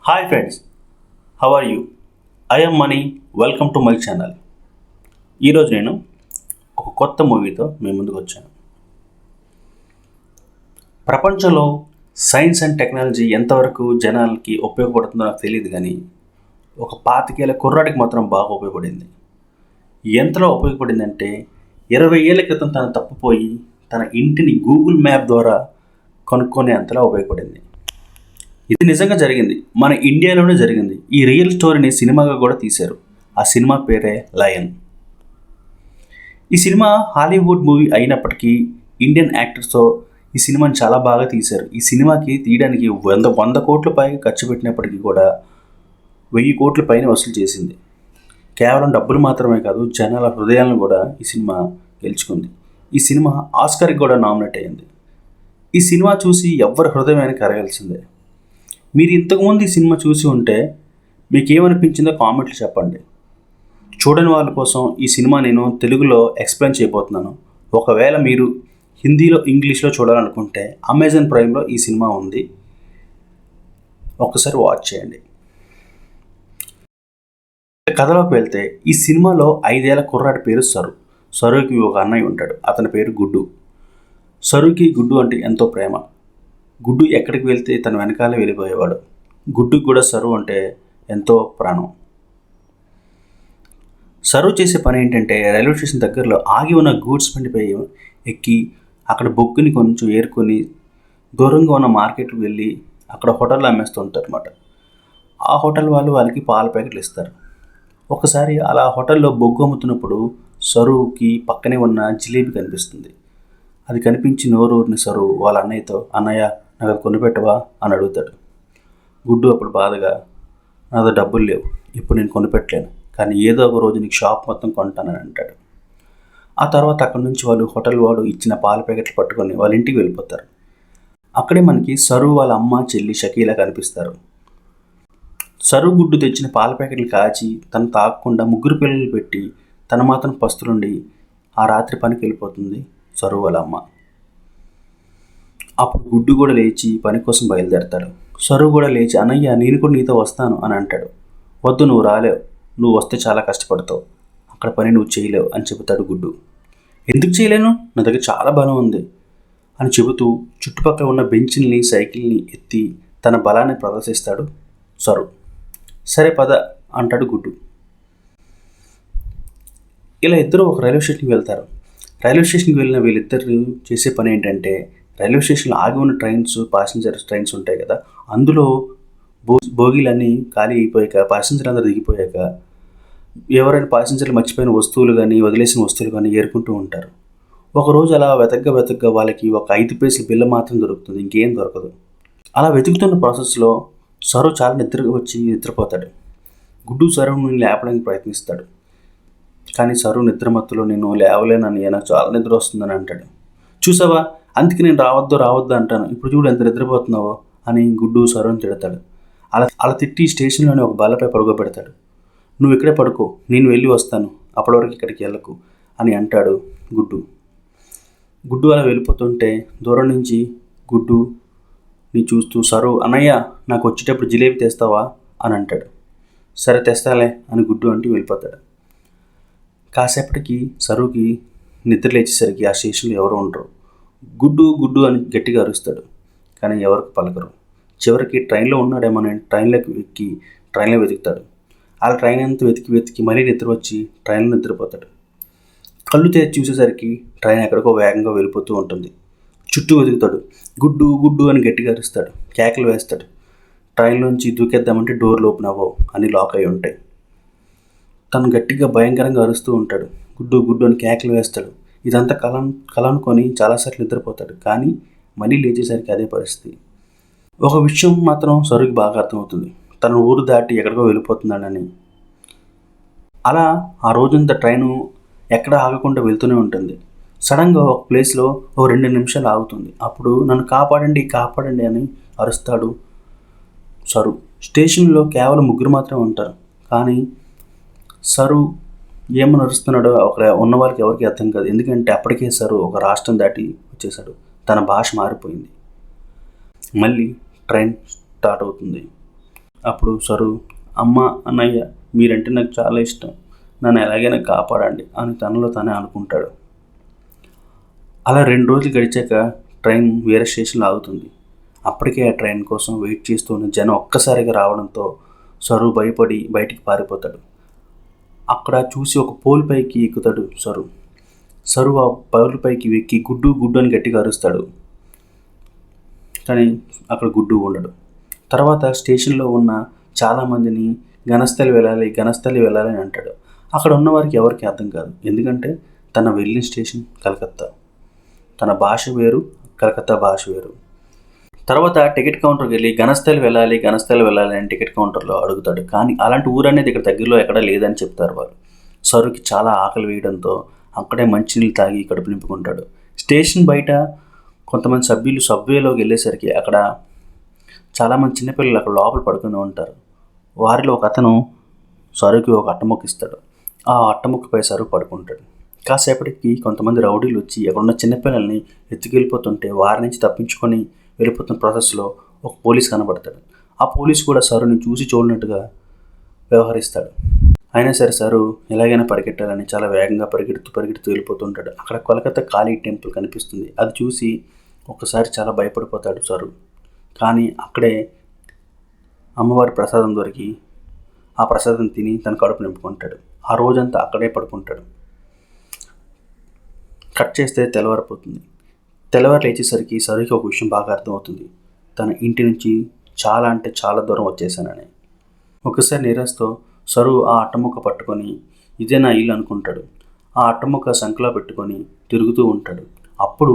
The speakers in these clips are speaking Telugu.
Hi friends, how are you? I am Mani. Welcome to my channel. ఈరోజు నేను ఒక కొత్త మూవీతో మీ ముందుకు వచ్చాను. ప్రపంచంలో సైన్స్ అండ్ టెక్నాలజీ ఎంతవరకు జనాలకి ఉపయోగపడుతుందో నాకు తెలియదు, కానీ ఒక 25 కుర్రాడికి మాత్రం బాగా ఉపయోగపడింది. ఎంతలో ఉపయోగపడిందంటే 20 ఏళ్ల క్రితం తను తప్పిపోయి తన ఇంటిని గూగుల్ మ్యాప్ ద్వారా కనుక్కునే అంతలా ఉపయోగపడింది. ఇది నిజంగా జరిగింది, మన ఇండియాలోనే జరిగింది. ఈ రియల్ స్టోరీని సినిమాగా కూడా తీశారు. ఆ సినిమా పేరే లయన్. ఈ సినిమా హాలీవుడ్ మూవీ అయినప్పటికీ ఇండియన్ యాక్టర్స్తో ఈ సినిమాని చాలా బాగా తీశారు. ఈ సినిమాకి తీయడానికి 100 కోట్ల పైగా ఖర్చు పెట్టినప్పటికీ కూడా 1000 కోట్ల పైన వసూలు చేసింది. కేవలం డబ్బులు మాత్రమే కాదు, జనాల హృదయాలను కూడా ఈ సినిమా గెలుచుకుంది. ఈ సినిమా ఆస్కార్కి కూడా నామినేట్ అయ్యింది. ఈ సినిమా చూసి ఎవరి హృదయమైనా కరగాల్సిందే. మీరు ఇంతకుముందు ఈ సినిమా చూసి ఉంటే మీకు ఏమనిపించిందో కామెంట్లు చెప్పండి. చూడని వాళ్ళ కోసం ఈ సినిమా నేను తెలుగులో ఎక్స్ప్లెయిన్ చేయబోతున్నాను. ఒకవేళ మీరు హిందీలో, ఇంగ్లీష్లో చూడాలనుకుంటే అమెజాన్ ప్రైమ్లో ఈ సినిమా ఉంది, ఒకసారి వాచ్ చేయండి. కథలోకి వెళ్తే ఈ సినిమాలో 5 ఏళ్ల కుర్రాడి పేరు సరు. సరుకి ఒక అన్నయ్య ఉంటాడు, అతని పేరు గుడ్డు. సరుకి గుడ్డు అంటే ఎంతో ప్రేమ. గుడ్డు ఎక్కడికి వెళ్తే తన వెనకాలే వెళ్ళిపోయేవాడు. గుడ్డుకు కూడా సరు అంటే ఎంతో ప్రాణం. సరు చేసే పని ఏంటంటే రైల్వే స్టేషన్ దగ్గరలో ఆగి ఉన్న గూడ్స్ బండిపై ఎక్కి అక్కడ బొగ్గుని కొంచెం ఏరుకొని దూరంగా ఉన్న మార్కెట్కి వెళ్ళి అక్కడ హోటల్లో అమ్మేస్తూ ఉంటారు అన్నమాట. ఆ హోటల్ వాళ్ళు వాళ్ళకి పాల ప్యాకెట్లు ఇస్తారు. ఒకసారి అలా హోటల్లో బొగ్గు అమ్ముతున్నప్పుడు సరుకి పక్కనే ఉన్న జిలేబీ కనిపిస్తుంది. అది కనిపించి నోరూరిని సరు వాళ్ళ అన్నయ్యతో, అన్నయ్య నాకు అది కొనిపెట్టవా అని అడుగుతాడు. గుడ్డు అప్పుడు బాధగా, నాతో డబ్బులు లేవు, ఇప్పుడు నేను కొనిపెట్టలేను, కానీ ఏదో ఒక రోజు నీకు షాప్ మొత్తం కొంటానని అంటాడు. ఆ తర్వాత అక్కడి నుంచి వాళ్ళు హోటల్ వాడు ఇచ్చిన పాల ప్యాకెట్లు పట్టుకొని వాళ్ళ ఇంటికి వెళ్ళిపోతారు. అక్కడే మనకి సరు వాళ్ళ అమ్మ, చెల్లి షకీలా కనిపిస్తారు. సరు గుడ్డు తెచ్చిన పాల ప్యాకెట్లు కాచి తను తాగకుండా 3 పిల్లలు పెట్టి తన మాత్రం పస్తులుండి ఆ రాత్రి పనికి వెళ్ళిపోతుంది సరు వాళ్ళ అమ్మ. అప్పుడు గుడ్డు కూడా లేచి పని కోసం బయలుదేరతాడు. సరు కూడా లేచి, అన్నయ్య నేను కూడా నీతో వస్తాను అని అంటాడు. వద్దు, నువ్వు రాలేవు, నువ్వు వస్తే చాలా కష్టపడతావు, అక్కడ పని నువ్వు చేయలేవు అని చెబుతాడు గుడ్డు. ఎందుకు చేయలేను, నా దగ్గర చాలా బలం ఉంది అని చెబుతూ చుట్టుపక్కల ఉన్న బెంచ్ని, సైకిల్ని ఎత్తి తన బలాన్ని ప్రదర్శిస్తాడు సరు. సరే పద అంటాడు గుడ్డు. ఇలా ఇద్దరు ఒక రైల్వే స్టేషన్కి వెళ్తారు. రైల్వే స్టేషన్కి వెళ్ళిన వీళ్ళిద్దరు చేసే పని ఏంటంటే రైల్వే స్టేషన్లో ఆగి ఉన్న ప్యాసింజర్ ట్రైన్స్ ఉంటాయి కదా, అందులో బోగీలన్నీ ఖాళీ అయిపోయాక, ప్యాసింజర్లు అందరూ దిగిపోయాక ఎవరైనా ప్యాసింజర్లు మర్చిపోయిన వస్తువులు కానీ వదిలేసిన వస్తువులు కానీ ఏరుకుంటూ ఉంటారు. ఒకరోజు అలా వెతగ్గా వాళ్ళకి ఒక 5 పైసల బిల్ల మాత్రం దొరుకుతుంది, ఇంకేం దొరకదు. అలా వెతుకుతున్న ప్రాసెస్లో సరు చాలా నిద్రపోతాడు. గుడ్డు సరుని లేపడానికి ప్రయత్నిస్తాడు, కానీ సరు నిద్రమత్తులో నేను లేవలేనని, నాకు చాలా నిద్ర వస్తుందని అంటాడు. చూసావా, అందుకే నేను రావద్దు అంటాను, ఇప్పుడు చూడు ఎంత నిద్రపోతున్నావో అని గుడ్డు సరుని తిడతాడు. అలా తిట్టి స్టేషన్లోనే ఒక బల్లపై పడుకోబెడతాడు. నువ్వు ఇక్కడే పడుకో, నేను వెళ్ళి వస్తాను, అప్పటి వరకు ఇక్కడికి వెళ్ళకు అని అంటాడు గుడ్డు. గుడ్డు అలా వెళ్ళిపోతుంటే దూరం నుంచి గుడ్డుని చూస్తూ సరు, అన్నయ్య నాకు వచ్చేటప్పుడు జిలేబీ తెస్తావా అని అంటాడు. సరే తెస్తాలే అని గుడ్డు అంటూ వెళ్ళిపోతాడు. కాసేపటికి సరుకి నిద్ర లేచేసరికి ఆ స్టేషన్లో ఎవరు ఉండరు. గుడ్డు అని గట్టిగా అరుస్తాడు, కానీ ఎవరికి పలకరు. చివరికి ట్రైన్లో ఉన్నాడేమో అని ట్రైన్లోకి ఎక్కి ట్రైన్లో వెతుకుతాడు. అలా ట్రైన్ అంతా వెతికి మళ్ళీ నిద్ర వచ్చి ట్రైన్లో నిద్రపోతాడు. కళ్ళు తెరిచి చూసేసరికి ట్రైన్ ఎక్కడికో వేగంగా వెళ్ళిపోతూ ఉంటుంది. చుట్టూ వెతుకుతాడు. గుడ్డు అని గట్టిగా అరుస్తాడు, కేకలు వేస్తాడు. ట్రైన్లోంచి దూకేద్దామంటే డోర్లు ఓపెన్ అవ్వవు, అన్నీ లాక్ అయి ఉంటాయి. తను గట్టిగా భయంకరంగా అరుస్తూ ఉంటాడు. గుడ్డు అని కేకలు వేస్తాడు. ఇదంతా కల అనుకొని చాలాసార్లు నిద్రపోతాడు, కానీ మళ్ళీ లేచేసరికి అదే పరిస్థితి. ఒక విషయం మాత్రం సరుకి బాగా అర్థమవుతుంది, తన ఊరు దాటి ఎక్కడికో వెళ్ళిపోతున్నాడని. అలా ఆ రోజంతా ట్రైను ఎక్కడ ఆగకుండా వెళ్తూనే ఉంటుంది. సడన్గా ఒక ప్లేస్లో 2 నిమిషాలు ఆగుతుంది. అప్పుడు నన్ను కాపాడండి అని అరుస్తాడు సరు. స్టేషన్లో కేవలం 3 మాత్రమే ఉంటారు, కానీ సరు ఏమని అరుస్తున్నాడో అక్కడ ఉన్న వాళ్ళకి ఎవరికి అర్థం కాదు. ఎందుకంటే అప్పటికే సరు ఒక రాష్ట్రం దాటి వచ్చేసాడు, తన భాష మారిపోయింది. మళ్ళీ ట్రైన్ స్టార్ట్ అవుతుంది. అప్పుడు సరు, అమ్మ, అన్నయ్య మీరంటే నాకు చాలా ఇష్టం, నన్ను ఎలాగైనా కాపాడండి అని తనలో తానే అనుకుంటాడు. అలా 2 రోజులు గడిచాక ట్రైన్ వేరే స్టేషన్లో ఆగుతుంది. అప్పటికే ఆ ట్రైన్ కోసం వెయిట్ చేస్తూ ఉన్న జనం ఒక్కసారిగా రావడంతో సరు భయపడి బయటికి పారిపోతాడు. అక్కడ చూసి ఒక పోల్ పైకి ఎక్కుతాడు సరు. సరు ఆ పోల్ పైకి ఎక్కి గుడ్డు గుడ్డు అని గట్టిగా అరుస్తాడు. కానీ అక్కడ గుడ్డు ఉండడు. తర్వాత స్టేషన్లో ఉన్న చాలామందిని ఘనస్థలి వెళ్ళాలి అని అంటాడు. అక్కడ ఉన్న వారికి ఎవరికి అర్థం కాదు. ఎందుకంటే తన వెళ్ళిన స్టేషన్ కలకత్తా, తన భాష వేరు, కలకత్తా భాష వేరు. తర్వాత టికెట్ కౌంటర్కి వెళ్ళి ఘనస్థలి వెళ్ళాలి అని టికెట్ కౌంటర్లో అడుగుతాడు. కానీ అలాంటి ఊరు అనేది ఇక్కడ దగ్గరలో ఎక్కడా లేదని చెప్తారు వాళ్ళు. సరుకి చాలా ఆకలి వేయడంతో అక్కడే మంచినీళ్ళు తాగి కడుపు నింపుకుంటాడు. స్టేషన్ బయట కొంతమంది సభ్యులు సబ్వేలోకి వెళ్ళేసరికి అక్కడ చాలామంది చిన్నపిల్లలు అక్కడ లోపల పడుకుని ఉంటారు. వారిలో ఒక అతను సరుకి ఒక అట్టముక్క ఇస్తాడు. ఆ అట్టముక్కపై సరు పడుకుంటాడు. కాసేపటికి కొంతమంది రౌడీలు వచ్చి అక్కడున్న చిన్నపిల్లల్ని ఎత్తుకెళ్ళిపోతుంటే వారి నుంచి తప్పించుకొని వెళ్ళిపోతున్న ప్రాసెస్లో ఒక పోలీస్ కనబడతాడు. ఆ పోలీస్ కూడా సరుని చూసి చూడనట్టుగా వ్యవహరిస్తాడు. అయినా సరే సరు ఎలాగైనా పరిగెట్టాలని చాలా వేగంగా పరిగెడుతూ వెళ్ళిపోతుంటాడు. అక్కడ కోల్కతా కాళీ టెంపుల్ కనిపిస్తుంది. అది చూసి ఒక్కసారి చాలా భయపడిపోతాడు సరు. కానీ అక్కడే అమ్మవారి ప్రసాదం దొరికి ఆ ప్రసాదం తిని తన కడుపు నింపుకుంటాడు. ఆ రోజంతా అక్కడే పడుకుంటాడు. కట్ చేస్తే తెల్లవారిపోతుంది. తెల్లవారు లేచేసరికి సరుకి ఒక విషయం బాగా అర్థమవుతుంది. తన ఇంటి నుంచి చాలా దూరం వచ్చేసానని. ఒకసారి నిరాశతో సరు ఆ అట్టముక్క పట్టుకొని ఇదే నా ఇల్లు అనుకుంటాడు. ఆ అట్టముక్క సంకలో పెట్టుకొని తిరుగుతూ ఉంటాడు. అప్పుడు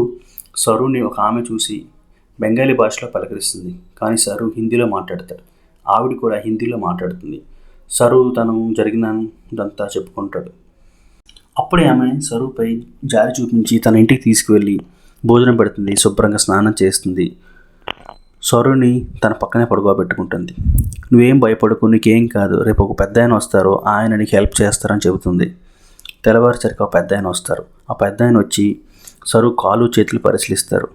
సరుని ఒక ఆమె చూసి బెంగాలీ భాషలో పలకరిస్తుంది. కానీ సరు హిందీలో మాట్లాడతాడు. ఆవిడ కూడా హిందీలో మాట్లాడుతుంది. సరు తను జరిగినంతా చెప్పుకుంటాడు. అప్పుడే ఆమె సరుపై జాలి చూపించి తన ఇంటికి తీసుకువెళ్ళి భోజనం పెడుతుంది, శుభ్రంగా స్నానం చేస్తుంది. సరుని తన పక్కనే పడుకోబెట్టుకుంటుంది. నువ్వేం భయపడకు, నీకేం కాదు, రేపు ఒక పెద్ద ఆయన వస్తారు, ఆయన నీకు హెల్ప్ చేస్తారని చెబుతుంది. తెల్లవారుసరికి ఒక పెద్ద ఆయన వస్తారు. ఆ పెద్ద ఆయన వచ్చి సరు కాలు చేతులు పరిశీలిస్తారు.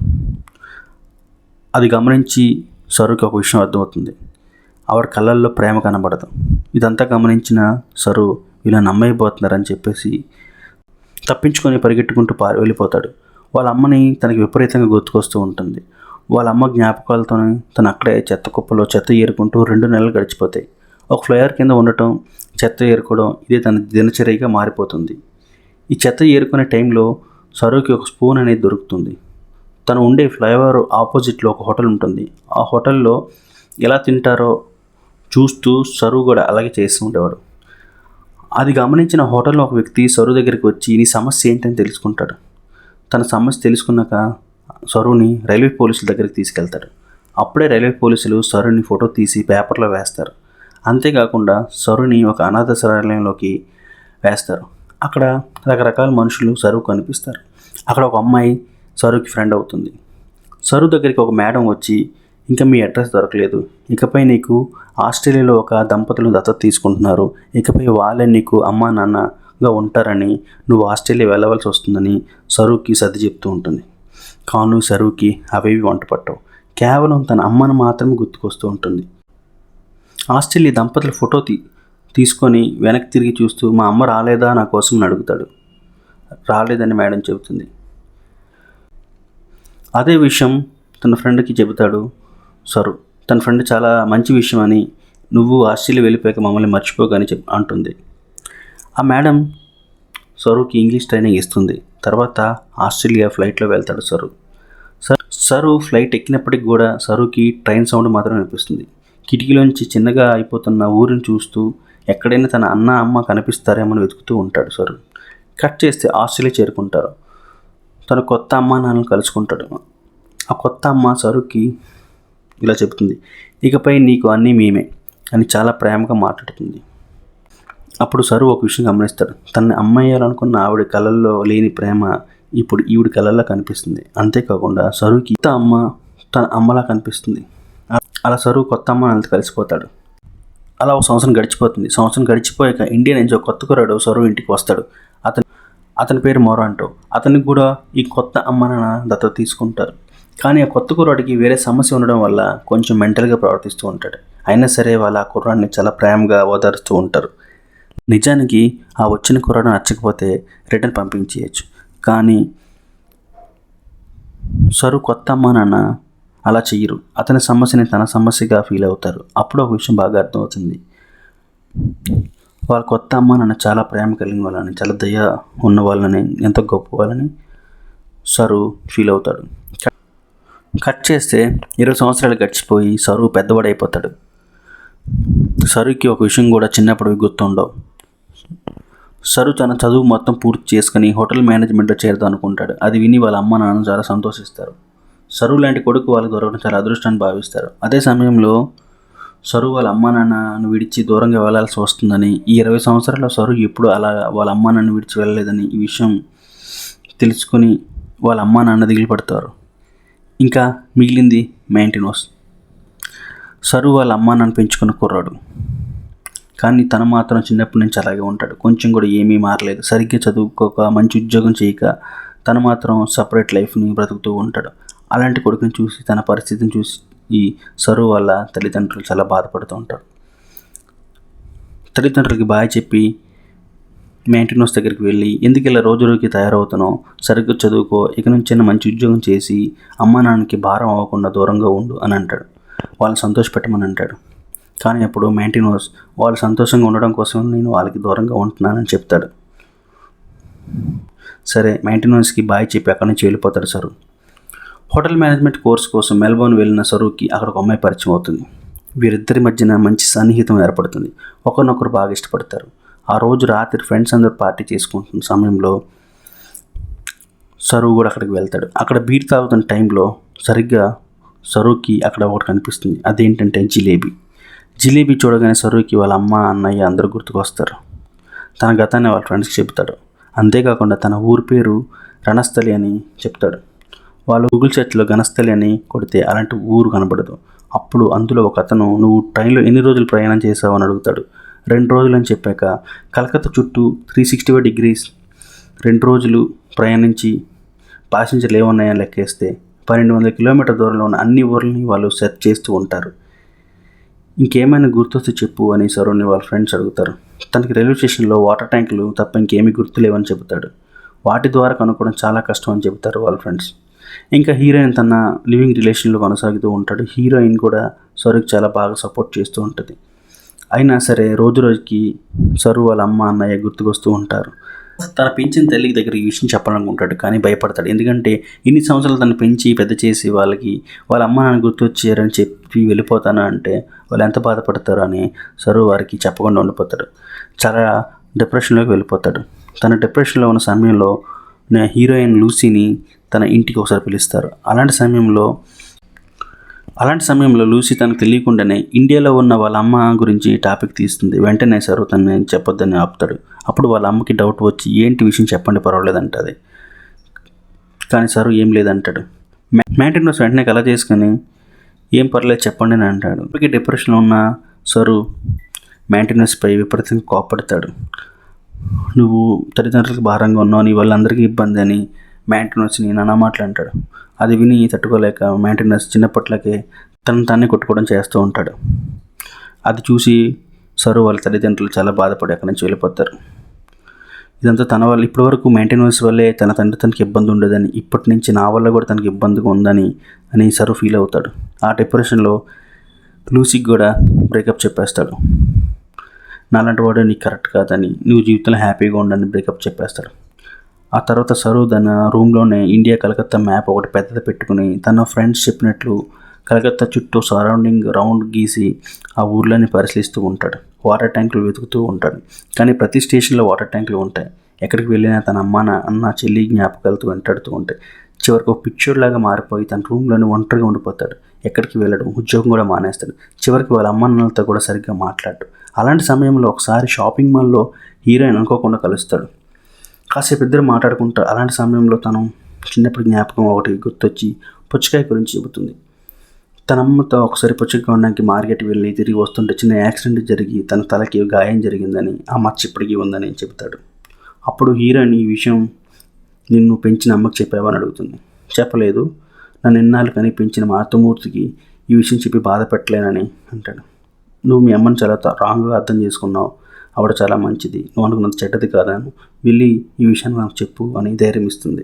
అది గమనించి సరుకి ఒక విషయం అర్థమవుతుంది. ఆవిడ కళ్ళల్లో ప్రేమ కనబడదు. ఇదంతా గమనించిన సరు ఇలా నమ్మైపోతున్నారని చెప్పేసి తప్పించుకొని పరిగెట్టుకుంటూ వెళ్ళిపోతాడు. వాళ్ళ అమ్మని తనకి విపరీతంగా గుర్తుకొస్తూ ఉంటుంది. వాళ్ళ అమ్మ జ్ఞాపకాలతోనే తను అక్కడే చెత్త కుప్పలో చెత్త ఏరుకుంటూ 2 నెలలు గడిచిపోతాయి. ఒక ఫ్లైఓవర్ కింద ఉండటం, చెత్త ఏరుకోవడం ఇదే తన దినచర్యగా మారిపోతుంది. ఈ చెత్త ఏరుకునే టైంలో సరుకి ఒక స్పూన్ అనేది దొరుకుతుంది. తను ఉండే ఫ్లైఓవర్ ఆపోజిట్లో ఒక హోటల్ ఉంటుంది. ఆ హోటల్లో ఎలా తింటారో చూస్తూ సరు కూడా అలాగే చేస్తూ ఉండేవాడు. అది గమనించిన హోటల్లో ఒక వ్యక్తి సరు దగ్గరికి వచ్చి నీ సమస్య ఏంటని తెలుసుకుంటాడు. తన సమస్య తెలుసుకున్నాక సరుని రైల్వే పోలీసుల దగ్గరికి తీసుకెళ్తాడు. అప్పుడే రైల్వే పోలీసులు సరుని ఫోటో తీసి పేపర్లో వేస్తారు. అంతేకాకుండా సరుని ఒక అనాథ శరణాలయంలోకి వేస్తారు. అక్కడ రకరకాల మనుషులు సరు కనిపిస్తారు. అక్కడ ఒక అమ్మాయి సరుకి ఫ్రెండ్ అవుతుంది. సరు దగ్గరికి ఒక మేడం వచ్చి ఇంకా మీ అడ్రస్ దొరకలేదు, ఇకపై నీకు ఆస్ట్రేలియాలో ఒక దంపతులను దత్తత తీసుకుంటున్నారు, ఇకపై వాళ్ళే నీకు అమ్మా నాన్నగా ఉంటారని, నువ్వు ఆస్ట్రేలియా వెళ్ళవలసి వస్తుందని సరుకి సర్ది చెప్తూ ఉంటుంది. కాను సరుకి అవేవి వంట పట్టవు. కేవలం తన అమ్మను మాత్రమే గుర్తుకొస్తూ ఉంటుంది. ఆస్ట్రేలియా దంపతుల ఫోటో తీసుకొని వెనక్కి తిరిగి చూస్తూ మా అమ్మ రాలేదా నా కోసం అడుగుతాడు. రాలేదని మేడం చెబుతుంది. అదే విషయం తన ఫ్రెండ్కి చెబుతాడు సరు. తన ఫ్రెండ్ చాలా మంచి విషయం అని, నువ్వు ఆస్ట్రేలియా వెళ్ళిపోయాక మమ్మల్ని మర్చిపోకని అంటుంది. ఆ మేడం సరుకి ఇంగ్లీష్ ట్రైనింగ్ ఇస్తుంది. తర్వాత ఆస్ట్రేలియా ఫ్లైట్లో వెళ్తాడు సరు. సరు ఫ్లైట్ ఎక్కినప్పటికి కూడా సరుకి ట్రైన్ సౌండ్ మాత్రం వినిపిస్తుంది. కిటికీలోంచి చిన్నగా అయిపోతున్న ఊరిని చూస్తూ ఎక్కడైనా తన అమ్మ కనిపిస్తారేమని వెతుకుతూ ఉంటాడు సరు. కట్ చేస్తే ఆస్ట్రేలియా చేరుకుంటారు. తన కొత్త అమ్మా నాన్నను కలుసుకుంటాడు. ఆ కొత్త అమ్మ సరుకి ఇలా చెబుతుంది, ఇకపై నీకు అన్నీ మేమే అని చాలా ప్రేమగా మాట్లాడుతుంది. అప్పుడు సరు ఒక విషయం గమనిస్తాడు. తనని అమ్మయ్యాలనుకున్న ఆవిడ కళల్లో లేని ప్రేమ ఇప్పుడు ఈవిడ కళల్లో కనిపిస్తుంది. అంతేకాకుండా సరుకి కొత్త అమ్మ తన అమ్మలా కనిపిస్తుంది. అలా సరు కొత్త అమ్మ నాన్నతో కలిసిపోతాడు. అలా ఒక సంవత్సరం గడిచిపోతుంది. సంవత్సరం గడిచిపోయాక ఇండియా నుంచి ఒక కొత్త కుర్రాడు సరు ఇంటికి వస్తాడు. అతని పేరు మొరాంటో. అతనికి కూడా ఈ కొత్త అమ్మ నాన్న దత్తత తీసుకుంటారు. కానీ ఆ కొత్త కుర్రాడికి వేరే సమస్య ఉండడం వల్ల కొంచెం మెంటల్గా ప్రవర్తిస్తూ ఉంటాడు. అయినా సరే వాళ్ళ ఆ కుర్రాన్ని చాలా ప్రేమగా ఓదారుస్తూ ఉంటారు. నిజానికి ఆ వచ్చిన కుర్రాడు నచ్చకపోతే రిటర్న్ పంపించేయచ్చు. కానీ సరు కొత్త అమ్మా నాన్న అలా చెయ్యరు. అతని సమస్యని తన సమస్యగా ఫీల్ అవుతారు. అప్పుడు ఒక విషయం బాగా అర్థమవుతుంది. వాళ్ళ కొత్త అమ్మ నాన్న చాలా ప్రేమ కలిగిన వాళ్ళని, చాలా దయ ఉన్న వాళ్ళని, ఎంతో గొప్ప వాళ్ళని సరు ఫీల్ అవుతాడు. కట్ చేస్తే 20 సంవత్సరాలు గడిచిపోయి సరు పెద్దవాడైపోతాడు. సరుకి ఒక విషయం కూడా చిన్నప్పుడు గుర్తుండవు. సరు తన చదువు మొత్తం పూర్తి చేసుకుని హోటల్ మేనేజ్మెంట్లో చేరుదాం అనుకుంటాడు. అది విని వాళ్ళ అమ్మ నాన్న చాలా సంతోషిస్తారు. సరు లాంటి కొడుకు వాళ్ళకి దొరకడం చాలా అదృష్టాన్ని భావిస్తారు. అదే సమయంలో సరు వాళ్ళ అమ్మా నాన్నను విడిచి దూరంగా వెళ్లాల్సి వస్తుందని, ఈ 20 సంవత్సరాల్లో సరు ఎప్పుడు అలా వాళ్ళ అమ్మా నాన్న విడిచి వెళ్ళలేదని ఈ విషయం తెలుసుకుని వాళ్ళ అమ్మా నాన్న దిగులు పడతారు. ఇంకా మిగిలింది మ్యాంటినోస్. సరు వాళ్ళ అమ్మా నాన్న పెంచుకున్న కుర్రాడు, కానీ తను మాత్రం చిన్నప్పటి నుంచి అలాగే ఉంటాడు. కొంచెం కూడా ఏమీ మారలేదు. సరిగ్గా చదువుకోక, మంచి ఉద్యోగం చేయక తను మాత్రం సపరేట్ లైఫ్ని బ్రతుకుతూ ఉంటాడు. అలాంటి కొడుకుని చూసి, తన పరిస్థితిని చూసి ఈ సరు వాళ్ళ తల్లిదండ్రులు చాలా బాధపడుతూ ఉంటారు. తల్లిదండ్రులకి బాయ్ చెప్పి మ్యాంటినోస్ దగ్గరికి వెళ్ళి, ఎందుకు ఇలా రోజు రోజుకి తయారవుతున్నావు, సరిగ్గా చదువుకో, ఇక నుంచి మంచి ఉద్యోగం చేసి అమ్మా నాన్నకి భారం అవ్వకుండా దూరంగా ఉండు అని అంటాడు. వాళ్ళని సంతోషపెట్టమని అంటాడు. కానీ అప్పుడు మ్యాంటినోస్ వాళ్ళు సంతోషంగా ఉండడం కోసం నేను వాళ్ళకి దూరంగా ఉంటున్నానని చెప్తాడు. సరే, మ్యాంటినోస్కి బాయ్ చెప్పి అక్కడి నుంచి వెళ్ళిపోతాడు సరు. హోటల్ మేనేజ్మెంట్ కోర్స్ కోసం మెల్బోర్న్ వెళ్ళిన సరుకి అక్కడ ఒక అమ్మాయి పరిచయం అవుతుంది. వీరిద్దరి మధ్యన మంచి సన్నిహితం ఏర్పడుతుంది. ఒకరినొకరు బాగా ఇష్టపడతారు. ఆ రోజు రాత్రి ఫ్రెండ్స్ అందరూ పార్టీ చేసుకుంటున్న సమయంలో సరు కూడా అక్కడికి వెళ్తాడు. అక్కడ బీర్ తాగుతున్న టైంలో సరిగ్గా సరుకి అక్కడ ఒకటి కనిపిస్తుంది. అదేంటంటే జిలేబీ. జిలేబీ చూడగానే సరుకి వాళ్ళ అమ్మ, అన్నయ్య అందరూ గుర్తుకొస్తారు. తన గతాన్ని వాళ్ళ ఫ్రెండ్స్కి చెప్తాడు. అంతేకాకుండా తన ఊరి పేరు రణస్థలి అని చెప్తాడు. వాళ్ళు గూగుల్ సెర్చ్లో ఘనస్థలి అని కొడితే అలాంటి ఊరు కనబడదు. అప్పుడు అందులో ఒక అతను, నువ్వు ట్రైన్లో ఎన్ని రోజులు ప్రయాణం చేసావు అని అడుగుతాడు. 2 రోజులు అని చెప్పాక, కలకత్తా చుట్టూ 365 degrees 2 రోజులు ప్రయాణించి ప్యాసింజర్లు ఏమున్నాయని లెక్కేస్తే 1200 కిలోమీటర్ దూరంలో ఉన్న అన్ని ఊర్లని వాళ్ళు సెర్చ్ చేస్తూ ఉంటారు. ఇంకేమైనా గుర్తొస్తే చెప్పు అని సరుని వాళ్ళ ఫ్రెండ్స్ అడుగుతారు. తనకి రైల్వే స్టేషన్లో వాటర్ ట్యాంకులు తప్ప ఇంకేమీ గుర్తులేవని చెబుతాడు. వాటి ద్వారా కనుక్కోవడం చాలా కష్టం అని చెబుతారు వాళ్ళ ఫ్రెండ్స్. ఇంకా హీరోయిన్ తన లివింగ్ రిలేషన్లో కొనసాగుతూ ఉంటాడు. హీరోయిన్ కూడా సరుకి చాలా బాగా సపోర్ట్ చేస్తూ ఉంటుంది. అయినా సరే రోజు రోజుకి సరు వాళ్ళ అమ్మ, అన్నయ్య గుర్తుకొస్తూ ఉంటారు. తన పెంచిన తల్లికి దగ్గర ఈ విషయం చెప్పాలనుకుంటాడు, కానీ భయపడతాడు. ఎందుకంటే ఇన్ని సంవత్సరాలు తను పెంచి పెద్ద చేసి వాళ్ళ అమ్మ నాన్న గుర్తొచ్చారని చెప్పి వెళ్ళిపోతాను అంటే వాళ్ళు ఎంత బాధపడతారు అని సరు వారికి చెప్పకుండా ఉండిపోతాడు. చాలా డిప్రెషన్లోకి వెళ్ళిపోతాడు. తన డిప్రెషన్లో ఉన్న సమయంలో హీరోయిన్ లూసీని తన ఇంటికి ఒకసారి పిలుస్తారు. అలాంటి సమయంలో లూసీ తనకు తెలియకుండానే ఇండియాలో ఉన్న వాళ్ళ అమ్మ గురించి టాపిక్ తీస్తుంది. వెంటనే సరు తనని చెప్పొద్దని ఆపుతాడు. అప్పుడు వాళ్ళ అమ్మకి డౌట్ వచ్చి, ఏంటి విషయం చెప్పండి పర్వాలేదంటది. కానీ సరు ఏం లేదంటాడు. మ్యాంటినోస్ వెంటనే కల చేసుకుని, ఏం పర్లేదు చెప్పండి అని అంటాడు. ఇప్పటికీ డిప్రెషన్లో ఉన్న సరు మ్యాంటినోస్పై విపరీతంగా కోపడతాడు. నువ్వు తల్లిదండ్రులకు భారంగా ఉన్నావు, నీ వాళ్ళందరికీ ఇబ్బంది అని మ్యాంటినోస్ని నానా మాటలు అంటాడు. అది విని తట్టుకోలేక మ్యాంటినోస్ చిన్నప్పట్లకే తనని కొట్టుకోవడం చేస్తూ ఉంటాడు. అది చూసి సరు వాళ్ళ తల్లిదండ్రులు చాలా బాధపడి అక్కడి నుంచి వెళ్ళిపోతారు. ఇదంతా తన వల్ల, ఇప్పటివరకు మ్యాంటినోస్ వల్లే తన తండ్రి తనకి ఇబ్బంది ఉండదని, ఇప్పటి నుంచి నా వల్ల కూడా తనకి ఇబ్బందిగా ఉందని సరు ఫీల్ అవుతాడు. ఆ డిప్రెషన్లో లూసీకి కూడా బ్రేకప్ చెప్పేస్తాడు. నాలాంటి వాడు నీకు కరెక్ట్ కాదని, నువ్వు జీవితంలో హ్యాపీగా ఉండని బ్రేకప్ చెప్పేస్తాడు. ఆ తర్వాత సరు తన రూమ్లోనే ఇండియా కలకత్తా మ్యాప్ ఒకటి పెద్దది పెట్టుకుని తన ఫ్రెండ్స్ చెప్పినట్లు కలకత్తా చుట్టూ సరౌండింగ్ రౌండ్ గీసి ఆ ఊర్లని పరిశీలిస్తూ ఉంటాడు. వాటర్ ట్యాంకులు వెతుకుతూ ఉంటాడు. కానీ ప్రతి స్టేషన్లో వాటర్ ట్యాంకులు ఉంటాయి. ఎక్కడికి వెళ్ళినా తన అన్న చెల్లి జ్ఞాపకాలతో వెంటాడుతూ ఉంటాయి. చివరికి ఒక పిచ్చోడ్లాగా మారిపోయి తన రూమ్లోనే ఒంటరిగా ఉండిపోతాడు. ఎక్కడికి వెళ్ళడు, ఉద్యోగం కూడా మానేస్తాడు. చివరికి వాళ్ళ అమ్మన్నలతో కూడా సరిగ్గా మాట్లాడు. అలాంటి సమయంలో ఒకసారి షాపింగ్ మాల్లో హీరోయిన్ అనుకోకుండా కలుస్తాడు. కాసేపు ఇద్దరు మాట్లాడుకుంటారు. అలాంటి సమయంలో తను చిన్నప్పుడు జ్ఞాపకం ఒకటి గుర్తొచ్చి పుచ్చకాయ గురించి చెబుతుంది. తన అమ్మతో ఒకసారి పుచ్చకాయ కొనడానికి మార్కెట్ వెళ్ళి తిరిగి వస్తుంటే చిన్న యాక్సిడెంట్ జరిగి తన తలకి గాయం జరిగిందని, ఆ మచ్చ ఇప్పటికీ ఉందని చెబుతాడు. అప్పుడు హీరోయిన్, ఈ విషయం నిన్ను పెంచిన అమ్మకి చెప్పావని అడుగుతుంది. చెప్పలేదు, నన్ను ఎన్నాళ్ళు కని పెంచిన మా అత్తమూర్తికి ఈ విషయం చెప్పి బాధ పెట్టలేనని అంటాడు. నువ్వు మీ అమ్మని చాలా రాంగ్గా అర్థం చేసుకున్నావు, ఆవిడ చాలా మంచిది, నువ్వు అనుకున్నంత చెడ్డది కాదాను, వెళ్ళి ఈ విషయాన్ని నాకు చెప్పు అని ధైర్యం ఇస్తుంది.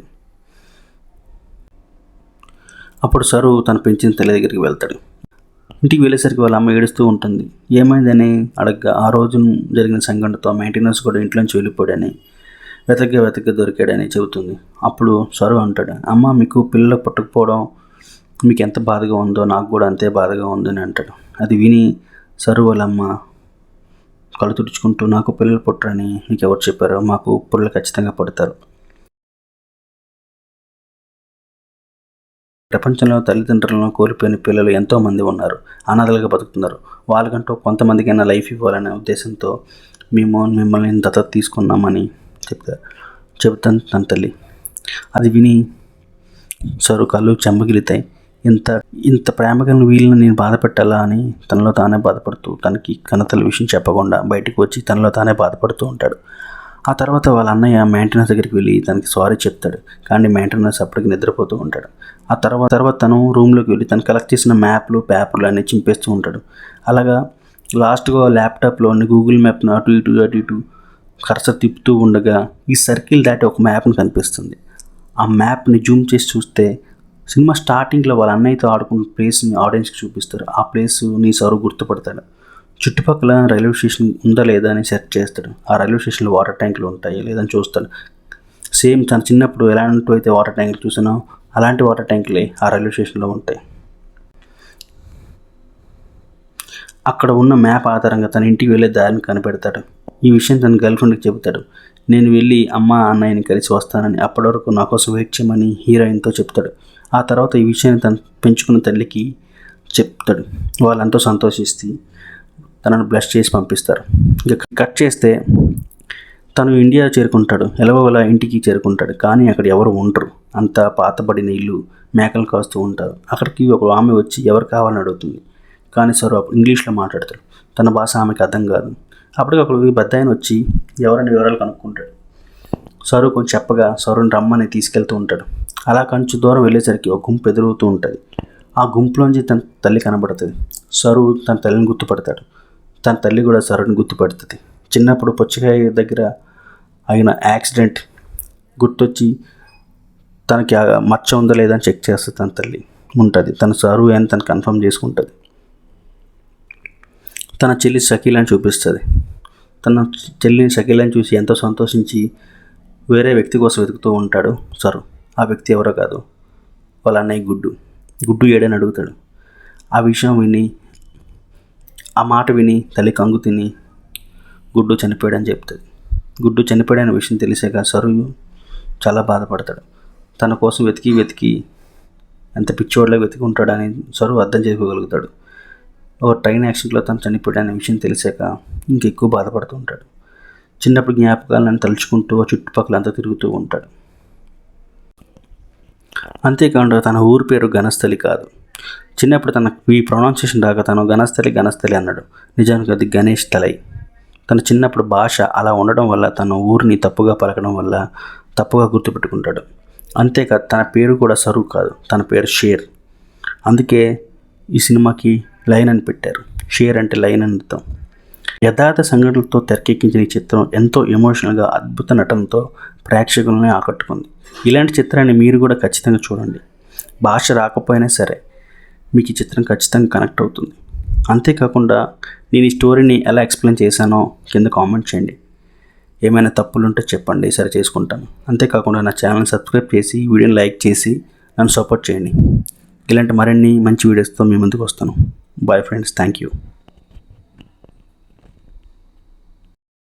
అప్పుడు సరు తన పెంచిన తల్లి దగ్గరికి వెళ్తాడు. ఇంటికి వెళ్ళేసరికి వాళ్ళ అమ్మ ఏడుస్తూ ఉంటుంది. ఏమైందని అడగ్గా ఆ రోజు జరిగిన సంఘటనతో మెయింటెనెన్స్ కూడా ఇంట్లోంచి వెళ్ళిపోయాడని, వెతగ్గా దొరికాడని చెబుతుంది. అప్పుడు సరు అంటాడు, అమ్మ మీకు పిల్లలు పుట్టకపోవడం మీకు ఎంత బాధగా ఉందో నాకు కూడా అంతే బాధగా ఉందని అంటాడు. అది విని సరు వాళ్ళ అమ్మ కళ్ళు తుడుచుకుంటూ, నాకు పిల్లలు పుట్టరని మీకు ఎవరు చెప్పారో, మాకు పిల్లలు ఖచ్చితంగా పుడతారు. ప్రపంచంలో తల్లిదండ్రులను కోల్పోయిన పిల్లలు ఎంతోమంది ఉన్నారు, అనాథలుగా బతుకుతున్నారు. వాళ్ళకంటూ కొంతమందికైనా లైఫ్ ఇవ్వాలనే ఉద్దేశంతో మేము మిమ్మల్ని దత్తత తీసుకున్నామని చెబుతాను తన తల్లి. అది విని సరు కళ్ళు చెమ్మగిలుతాయి. ఇంత ప్రేమగా వీళ్ళని నేను బాధ పెట్టాలా అని తనలో తానే బాధపడుతూ, తనకి కన్నతల్లి విషయం చెప్పకుండా బయటకు వచ్చి తనలో తానే బాధపడుతూ ఉంటాడు. ఆ తర్వాత వాళ్ళ అన్నయ్య మెయింటెనెన్స్ దగ్గరికి వెళ్ళి తనకి సారీ చెప్తాడు. కానీ మెయింటెనెన్స్ అప్పటికి నిద్రపోతూ ఉంటాడు. ఆ తర్వాత తను రూమ్లోకి వెళ్ళి తను కలెక్ట్ చేసిన మ్యాప్లు పేపర్లు అన్నీ చింపేస్తూ ఉంటాడు. అలాగా లాస్ట్గా ల్యాప్టాప్లోని గూగుల్ మ్యాప్ను అటు ఇటు కర్సర్ తిప్పుతూ ఉండగా ఈ సర్కిల్ దాటి ఒక మ్యాప్ని కనిపిస్తుంది. ఆ మ్యాప్ని జూమ్ చేసి చూస్తే సినిమా స్టార్టింగ్లో వాళ్ళ అన్నయ్యతో ఆడుకున్న ప్లేస్ని ఆడియన్స్కి చూపిస్తారు. ఆ ప్లేస్ని సరు గుర్తుపడతాడు. చుట్టుపక్కల రైల్వే స్టేషన్ ఉందా లేదా అని సెర్చ్ చేస్తాడు. ఆ రైల్వే స్టేషన్లో వాటర్ ట్యాంకులు ఉంటాయి లేదని చూస్తాడు. సేమ్ తన చిన్నప్పుడు ఎలాంటి అయితే వాటర్ ట్యాంకులు చూసినా అలాంటి వాటర్ ట్యాంకులే ఆ రైల్వే స్టేషన్లో ఉంటాయి. అక్కడ ఉన్న మ్యాప్ ఆధారంగా తన ఇంటికి వెళ్ళే దారిని కనిపెడతాడు. ఈ విషయం తన గర్ల్ ఫ్రెండ్కి చెబుతాడు. నేను వెళ్ళి అమ్మ అన్నయ్యని కలిసి వస్తానని, అప్పటి వరకు నా కోసం వెయిట్ చేయమని హీరోయిన్తో చెప్తాడు. ఆ తర్వాత ఈ విషయాన్ని తను పెంచుకున్న తల్లికి చెప్తాడు. వాళ్ళంతా సంతోషిస్తే తనను బ్లెస్ చేసి పంపిస్తారు. ఇక కట్ చేస్తే తను ఇండియా చేరుకుంటాడు. ఎలాగోలా ఇంటికి చేరుకుంటాడు. కానీ అక్కడ ఎవరు ఉండరు. అంతా పాతబడిన ఇల్లు, మేకలు కాస్తూ ఉంటారు. అక్కడికి ఒక ఆమె వచ్చి ఎవరు కావాలని అడుగుతుంది. కానీ సరు ఇంగ్లీష్లో మాట్లాడతాడు. తన భాష ఆమెకి అర్థం కాదు. అప్పటికి అక్కడికి పెద్ద ఆయన వచ్చి ఎవరైనా వివరాలు కనుక్కుంటాడు. సరు కొంచెం చెప్పగా సరుని రమ్మని తీసుకెళ్తూ ఉంటాడు. అలా కొంచెం దూరం వెళ్ళేసరికి ఒక గుంపు ఎదురవుతూ ఉంటుంది. ఆ గుంపులోంచి తన తల్లి కనబడుతుంది. సరు తన తల్లిని గుర్తుపడతాడు. తన తల్లి కూడా సరుని గుర్తుపడుతుంది. చిన్నప్పుడు పుచ్చకాయ దగ్గర అయిన యాక్సిడెంట్ గుర్తొచ్చి తనకి మచ్చ ఉందా లేదా అని చెక్ చేస్తుంది. తన తల్లి ఉంటుంది. తన సరు అని తను కన్ఫర్మ్ చేసుకుంటుంది. తన చెల్లి షకీలాని చూపిస్తుంది. తన చెల్లిని షకీలాని చూసి ఎంతో సంతోషించి వేరే వ్యక్తి కోసం వెతుకుతూ ఉంటాడు సరు. ఆ వ్యక్తి ఎవరో కాదు, వాళ్ళ అన్నయ్య గుడ్డు ఏడని అడుగుతాడు. ఆ మాట విని తల్లి కంగు తిని గుడ్డు చనిపోయాడని చెప్తుంది. గుడ్డు చనిపోయాడనే విషయం తెలిసాక సరు చాలా బాధపడతాడు. తన కోసం వెతికి ఎంత పిచ్చోడ్లా వెతికి ఉంటాడని సరు అర్థం చేసుకోగలుగుతాడు. ఒక ట్రైన్ యాక్సిడెంట్లో తను చనిపోయాడనే విషయం తెలిసాక ఇంకెక్కువ బాధపడుతూ ఉంటాడు. చిన్నప్పుడు జ్ఞాపకాలను తలుచుకుంటూ చుట్టుపక్కలంతా తిరుగుతూ ఉంటాడు. అంతేకాకుండా తన ఊరి పేరు గణస్థలి కాదు. చిన్నప్పుడు తనకు ఈ ప్రొనౌన్సియేషన్ రాక తను గణస్థలి అన్నాడు. నిజానికి అది గణేష్ తలై. తన చిన్నప్పుడు భాష అలా ఉండడం వల్ల తన ఊరిని తప్పుగా పలకడం వల్ల తప్పుగా గుర్తుపెట్టుకుంటాడు. అంతేకాదు తన పేరు కూడా సరు కాదు, తన పేరు షేర్. అందుకే ఈ సినిమాకి లైన్ అని పెట్టారు. షేర్ అంటే లైన్ అని అర్థం. యథార్థ సంఘటనలతో తెరకెక్కించిన ఈ చిత్రం ఎంతో ఎమోషనల్గా అద్భుత నటనతో ప్రేక్షకులని ఆకట్టుకుంది. ఇలాంటి చిత్రాన్ని మీరు కూడా ఖచ్చితంగా చూడండి. భాష రాకపోయినా సరే మీకు ఈ చిత్రం ఖచ్చితంగా కనెక్ట్ అవుతుంది. అంతేకాకుండా నేను ఈ స్టోరీని ఎలా ఎక్స్ప్లెయిన్ చేశానో కింద కామెంట్ చేయండి. ఏమైనా తప్పులు ఉంటే చెప్పండి, సరి చేసుకుంటాను. అంతేకాకుండా నా ఛానల్ని సబ్స్క్రైబ్ చేసి వీడియోని లైక్ చేసి నన్ను సపోర్ట్ చేయండి. ఇలాంటి మరిన్ని మంచి వీడియోస్తో మీ ముందుకు వస్తాను. Bye friends, thank you.